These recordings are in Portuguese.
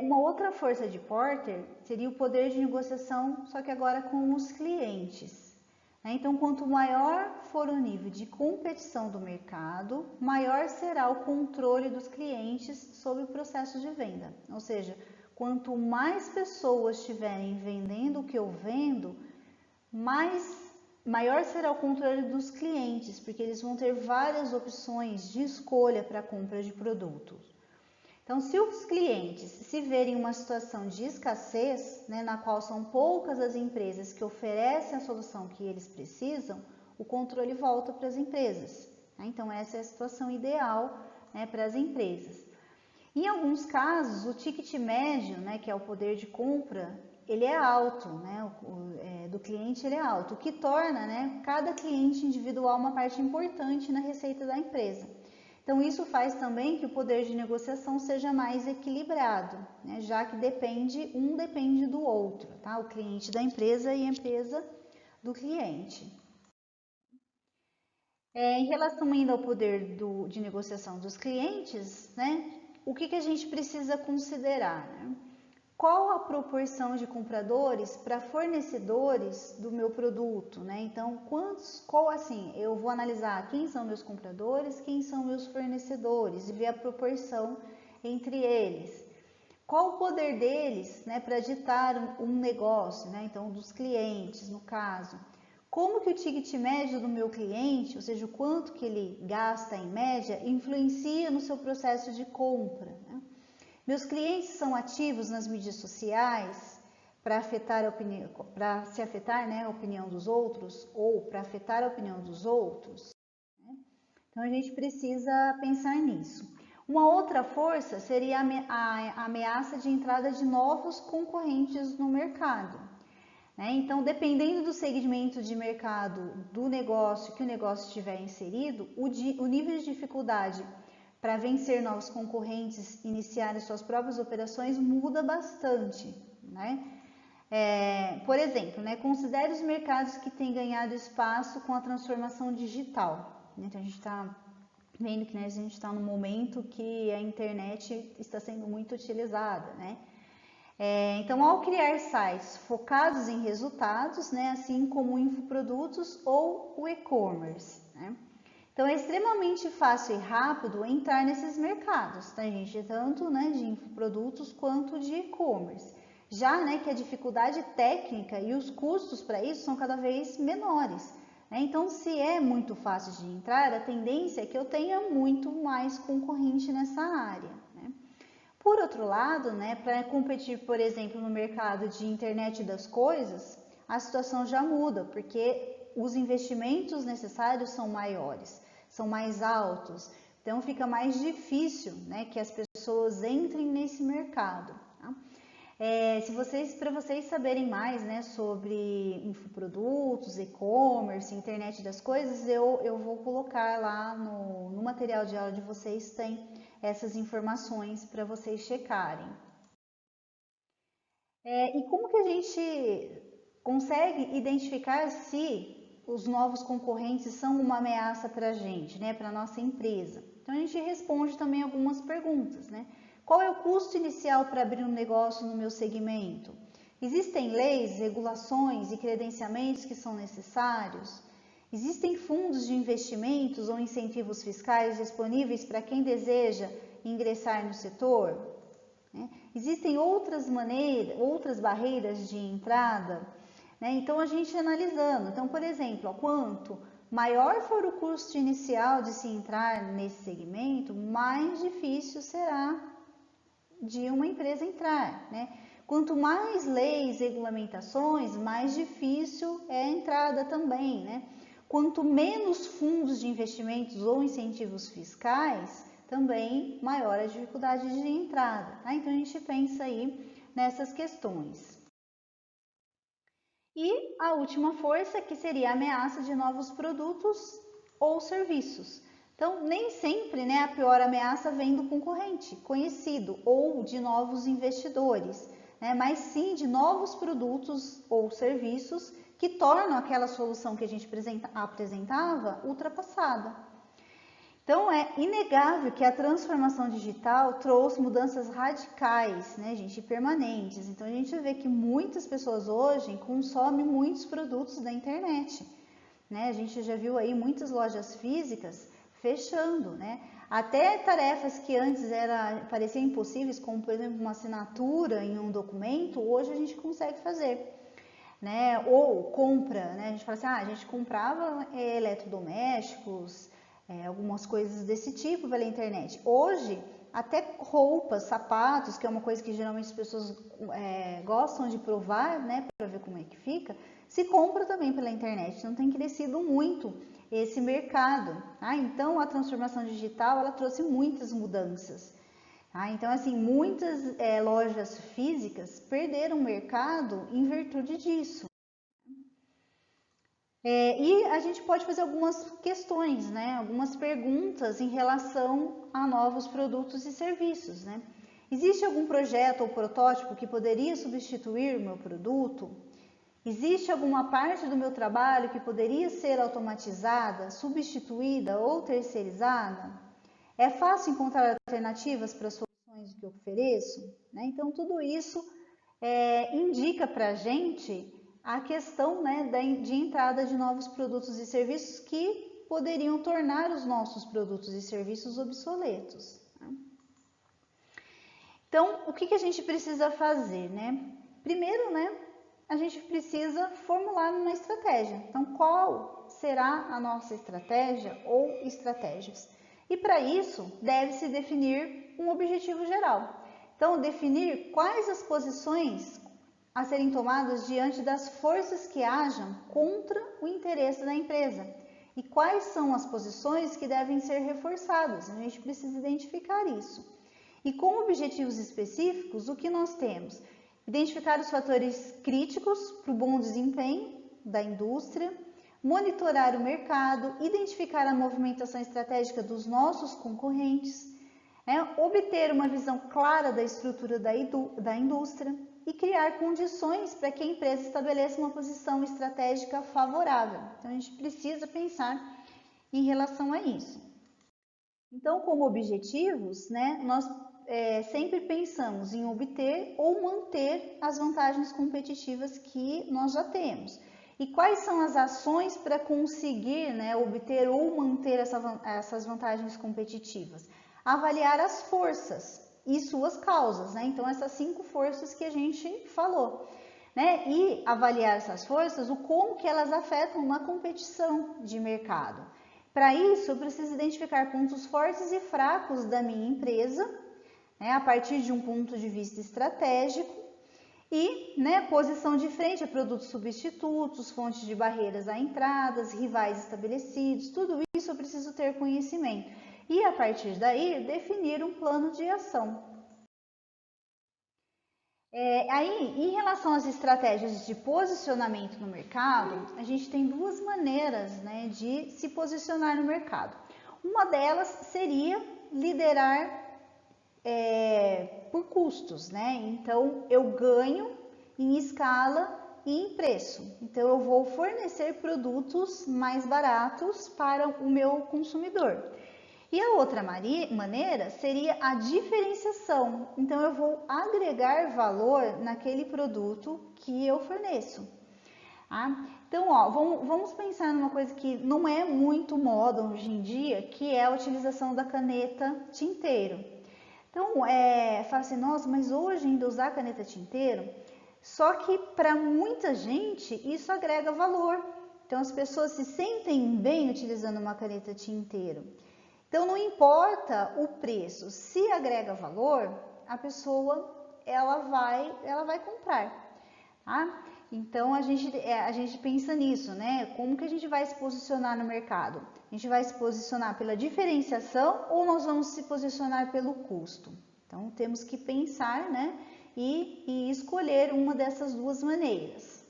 Uma outra força de Porter seria o poder de negociação, só que agora com os clientes. Então, quanto maior for o nível de competição do mercado, maior será o controle dos clientes sobre o processo de venda. Ou seja, quanto mais pessoas estiverem vendendo o que eu vendo, maior será o controle dos clientes, porque eles vão ter várias opções de escolha para a compra de produtos. Então, se os clientes se verem em uma situação de escassez, na qual são poucas as empresas que oferecem a solução que eles precisam, o controle volta para as empresas. Então, essa é a situação ideal para as empresas. Em alguns casos, o ticket médio, que é o poder de compra, ele é alto, do cliente ele é alto, o que torna cada cliente individual uma parte importante na receita da empresa. Então, isso faz também que o poder de negociação seja mais equilibrado, já que um depende do outro, tá? O cliente da empresa e a empresa do cliente. Em relação ainda ao poder de negociação dos clientes, o que a gente precisa considerar? Qual a proporção de compradores para fornecedores do meu produto, Então, eu vou analisar quem são meus compradores, quem são meus fornecedores e ver a proporção entre eles. Qual o poder deles, para ditar um negócio, Então, dos clientes, no caso. Como que o ticket médio do meu cliente, ou seja, o quanto que ele gasta em média, influencia no seu processo de compra, Meus clientes são ativos nas mídias sociais para se afetar a opinião dos outros ou para afetar a opinião dos outros? Então a gente precisa pensar nisso. Uma outra força seria a ameaça de entrada de novos concorrentes no mercado. Então, dependendo do segmento de mercado do negócio que o negócio estiver inserido, o nível de dificuldade para vencer novos concorrentes, iniciarem suas próprias operações, muda bastante, Por exemplo, considere os mercados que têm ganhado espaço com a transformação digital. Então, a gente está vendo que a gente está num momento que a internet está sendo muito utilizada, Então, ao criar sites focados em resultados, assim como o infoprodutos ou o e-commerce, Então, é extremamente fácil e rápido entrar nesses mercados, tá, gente? Tanto de infoprodutos quanto de e-commerce. Já que a dificuldade técnica e os custos para isso são cada vez menores. Então, se é muito fácil de entrar, a tendência é que eu tenha muito mais concorrente nessa área. Por outro lado, para competir, por exemplo, no mercado de internet das coisas, a situação já muda, porque os investimentos necessários são maiores, são mais altos, então fica mais difícil que as pessoas entrem nesse mercado. Tá? Para vocês saberem mais sobre infoprodutos, e-commerce, internet das coisas, eu vou colocar lá no material de aula de vocês, tem essas informações para vocês checarem. E como que a gente consegue identificar se os novos concorrentes são uma ameaça para a gente, para a nossa empresa? Então a gente responde também algumas perguntas, Qual é o custo inicial para abrir um negócio no meu segmento? Existem leis, regulações e credenciamentos que são necessários? Existem fundos de investimentos ou incentivos fiscais disponíveis para quem deseja ingressar no setor? Existem outras barreiras de entrada? Então, a gente analisando. Então, por exemplo, quanto maior for o custo inicial de se entrar nesse segmento, mais difícil será de uma empresa entrar, Quanto mais leis, regulamentações, mais difícil é a entrada também, Quanto menos fundos de investimentos ou incentivos fiscais, também maior a dificuldade de entrada, Então a gente pensa aí nessas questões. E a última força, que seria a ameaça de novos produtos ou serviços. Então, nem sempre a pior ameaça vem do concorrente conhecido ou de novos investidores, mas sim de novos produtos ou serviços que tornam aquela solução que a gente apresentava ultrapassada. Então, é inegável que a transformação digital trouxe mudanças radicais, né, gente, permanentes. Então, a gente vê que muitas pessoas hoje consomem muitos produtos da internet, né? A gente já viu aí muitas lojas físicas fechando, né? Até tarefas que antes pareciam impossíveis, como, por exemplo, uma assinatura em um documento, hoje a gente consegue fazer. Né? Ou compra, né? A gente fala assim, a gente comprava eletrodomésticos, algumas coisas desse tipo pela internet. Hoje, até roupas, sapatos, que é uma coisa que geralmente as pessoas gostam de provar, né, para ver como é que fica, se compra também pela internet. Então tem crescido muito esse mercado. Então a transformação digital ela trouxe muitas mudanças. Então, assim, muitas lojas físicas perderam o mercado em virtude disso. E a gente pode fazer algumas questões, né? Algumas perguntas em relação a novos produtos e serviços, né? Existe algum projeto ou protótipo que poderia substituir o meu produto? Existe alguma parte do meu trabalho que poderia ser automatizada, substituída ou terceirizada? É fácil encontrar alternativas para as soluções que eu ofereço? Né? Então, tudo isso indica para a gente a questão, né, de entrada de novos produtos e serviços que poderiam tornar os nossos produtos e serviços obsoletos. Né? Então, o que a gente precisa fazer? Né? Primeiro, né, a gente precisa formular uma estratégia. Então, qual será a nossa estratégia ou estratégias? E para isso, deve-se definir um objetivo geral. Então, definir quais as posições a serem tomadas diante das forças que hajam contra o interesse da empresa. E quais são as posições que devem ser reforçadas? A gente precisa identificar isso. E com objetivos específicos, o que nós temos? Identificar os fatores críticos para o bom desempenho da indústria, monitorar o mercado, identificar a movimentação estratégica dos nossos concorrentes, obter uma visão clara da estrutura da indústria e criar condições para que a empresa estabeleça uma posição estratégica favorável. Então, a gente precisa pensar em relação a isso. Então, como objetivos, né, nós sempre pensamos em obter ou manter as vantagens competitivas que nós já temos. E quais são as ações para conseguir, né, obter ou manter essas vantagens competitivas? Avaliar as forças e suas causas, né? Então, essas 5 forças que a gente falou, né? E avaliar essas forças, como que elas afetam uma competição de mercado. Para isso, eu preciso identificar pontos fortes e fracos da minha empresa, né, a partir de um ponto de vista estratégico, e, né, posição de frente a produtos substitutos, fontes de barreiras a entradas, rivais estabelecidos, tudo isso eu preciso ter conhecimento. E a partir daí, definir um plano de ação. Aí, em relação às estratégias de posicionamento no mercado, a gente tem 2 maneiras, né, de se posicionar no mercado. Uma delas seria liderar por custos, né? Então, eu ganho em escala e em preço. Então, eu vou fornecer produtos mais baratos para o meu consumidor. E a outra maneira seria a diferenciação. Então, eu vou agregar valor naquele produto que eu forneço. Então, vamos pensar numa coisa que não é muito moda hoje em dia, que é a utilização da caneta tinteiro. Então, fala assim, nossa, mas hoje ainda usar caneta tinteiro? Só que para muita gente isso agrega valor. Então, as pessoas se sentem bem utilizando uma caneta tinteiro. Então, não importa o preço, se agrega valor, a pessoa ela vai comprar. Tá? Então, a gente pensa nisso, né? Como que a gente vai se posicionar no mercado? A gente vai se posicionar pela diferenciação ou nós vamos se posicionar pelo custo? Então, temos que pensar, né? E escolher uma dessas 2 maneiras.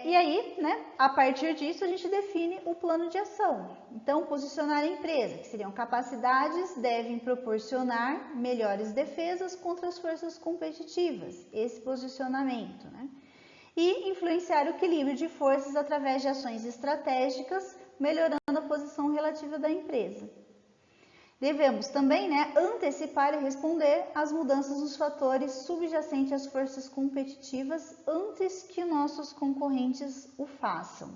E aí, né, a partir disso, a gente define o plano de ação. Então, posicionar a empresa, que seriam capacidades, devem proporcionar melhores defesas contra as forças competitivas, esse posicionamento, né? E influenciar o equilíbrio de forças através de ações estratégicas melhorando a posição relativa da empresa. Devemos também, antecipar e responder às mudanças dos fatores subjacentes às forças competitivas antes que nossos concorrentes o façam.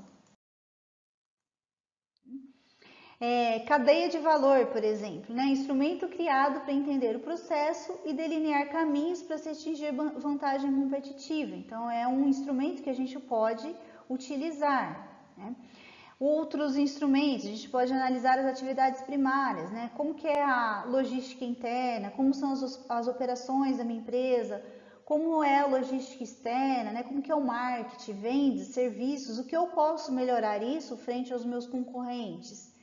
Cadeia de valor, por exemplo, instrumento criado para entender o processo e delinear caminhos para se atingir vantagem competitiva. Então, é um instrumento que a gente pode utilizar. Outros instrumentos, a gente pode analisar as atividades primárias, como que é a logística interna, como são as operações da minha empresa, como é a logística externa, como que é o marketing, vendas, serviços, o que eu posso melhorar isso frente aos meus concorrentes.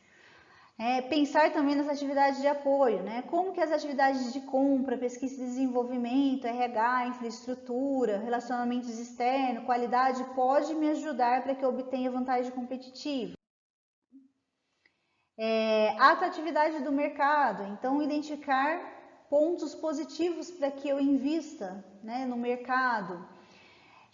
Pensar também nas atividades de apoio, como que as atividades de compra, pesquisa e desenvolvimento, RH, infraestrutura, relacionamentos externos, qualidade, pode me ajudar para que eu obtenha vantagem competitiva. A atratividade do mercado, então identificar pontos positivos para que eu invista no mercado.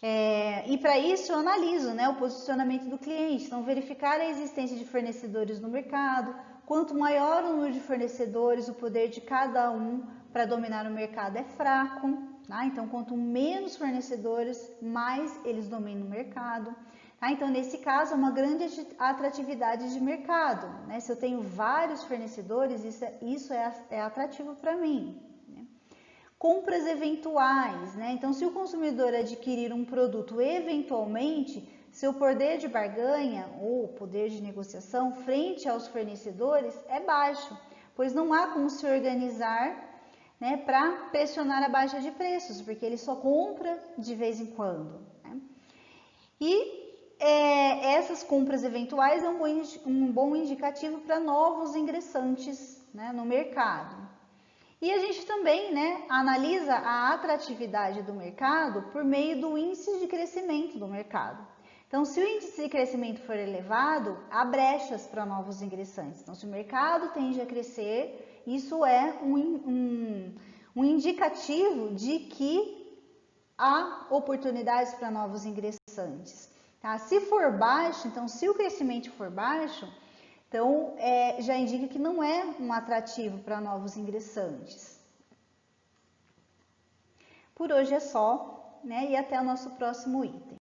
E para isso eu analiso o posicionamento do cliente, então verificar a existência de fornecedores no mercado. Quanto maior o número de fornecedores, o poder de cada um para dominar o mercado é fraco. Então, quanto menos fornecedores, mais eles dominam o mercado. Então, nesse caso, é uma grande atratividade de mercado. Se eu tenho vários fornecedores, isso é atrativo para mim. Compras eventuais, então se o consumidor adquirir um produto eventualmente, seu poder de barganha ou poder de negociação frente aos fornecedores é baixo, pois não há como se organizar para pressionar a baixa de preços, porque ele só compra de vez em quando. Essas compras eventuais é um bom indicativo para novos ingressantes no mercado. E a gente também analisa a atratividade do mercado por meio do índice de crescimento do mercado. Então, se o índice de crescimento for elevado, há brechas para novos ingressantes. Então, se o mercado tende a crescer, isso é um indicativo de que há oportunidades para novos ingressantes. Se for baixo, então, se o crescimento for baixo, então, já indica que não é um atrativo para novos ingressantes. Por hoje é só, e até o nosso próximo item.